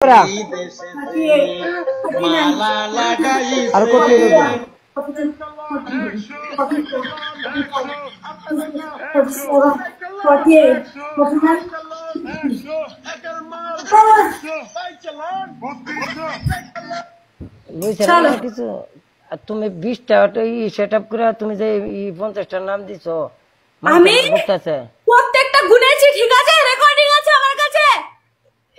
আর কত কিছু তুমি 20 টাকা সেট আপ করে তুমি যে 50টার নাম দিছো আমি প্রত্যেকটা গুনেছি, ঠিক আছে, রেকর্ডিং আছে আমার কাছে।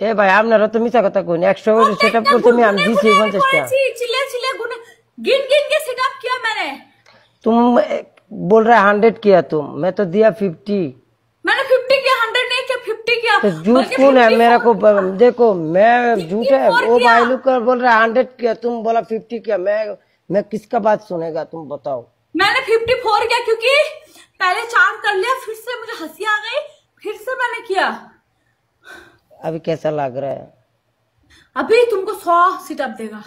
এ ভাই আপনারা তো মিছা কথা কইন, 100 সেট আপ করতে আমি দিছি 50টা। चिल्ले गुने गिन गिन के सेट अप किया मैंने। तुम बोल रहे 100 किया तुम, मैं तो दिया 50। मैंने 50 किया, 100 नहीं किया, 50 किया। तो झूठ कौन है? मेरा को देखो, मैं झूठ है वो भाई लोग बोल रहा 100 किया, तुम बोला 50 किया। मैं किसका बात सुनेगा तुम बताओ। मैंने 54 किया क्योंकि पहले 4 कर लिया, फिर से मुझे हंसी आ गई, फिर से मैंने किया। अभी कैसा लग रहा है? अभी तुमको 100 सिटअप देगा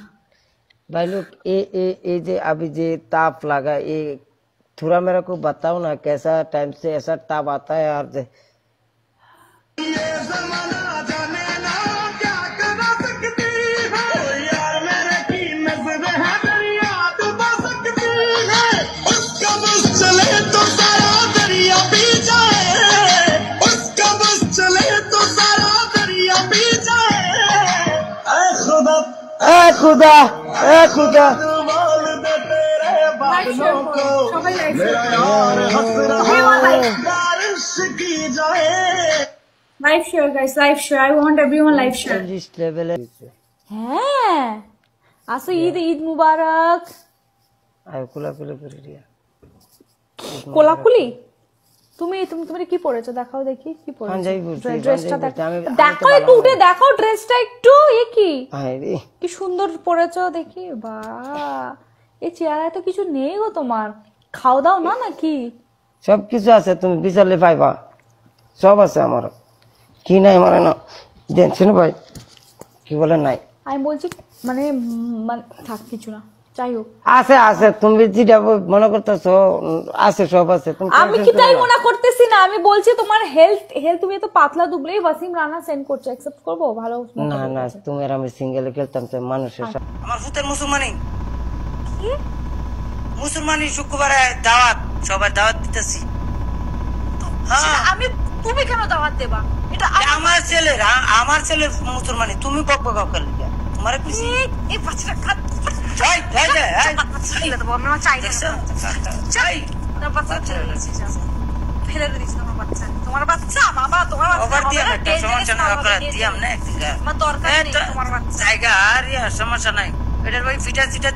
भाई लोग। ये जे अभी जे ताप लगा, ये थोड़ा मेरे को बताओ ना, कैसा टाइम से ऐसा ताप आता है यार। खुदा खुदा live share guys, live share. I want everyone live share. जिस लेवल है হ্যাঁ আসো, ঈদ ঈদ মুবারক। আয় কোলাকুলি করে দিয়া। কোলাকুলি তুমি তুমি কি পরেছো দেখাও দেখি, কি পরেছো? পাঞ্জাবি পরছি। ড্রেসটা দেখো একটু, উঠে দেখো ড্রেসটা একটু। এ কি আরে কি সুন্দর পরেছো দেখি। বাহ, এই চেহারায় তো কিছু নেই গো তোমার। খাও দাও না নাকি? সব কিছু আছে, তুমি বিচারলে পাইবা। সব আছে আমার, কি নাই মানে না দেখছেন ভাই, কি বলে নাই। আমি বলছি মানে থাক, কিছু না, যাই হোক। আছে আছে, তুমি যেটা মনে করতেছো আছে, সব আছে। আমি কি তাই মনে করতেছি না, আমি বলছি তোমার হেলথ তুমি তো পাতলা দুবলেই ওয়াসিম রানা সেন্ড করছে, অ্যাকসেপ্ট করবো? ভালো না না, তুমি আর আমি সিঙ্গেলে খেলতাম তো মানুষের সাথে। আমার ফুতের মুসলমানি কি মুসলমানি শুক্রবারে দাওয়াত, সবার দাওয়াত দিতেছি। আমি তুমি কেন দাওয়াত দেবা? এটা আমার ছেলে মুসলমানি, তুমি বকবো কাউকে লিখা তোমার খুশি। এই বাচ্চাটা খাত চাই চাই ফেলে দেবো আমি, চাই চাই না বাচ্চা ফেলে দিস তোমার বাচ্চা, তোমার বাচ্চা বাবা, তোমার বাচ্চা সমস্যা নাই, আপনারা দিয়াম না একদিন আমার দরকার নেই তোমার বাচ্চা জায়গা আর সমস্যা নাই। এটার ভাই ফিটা সিটা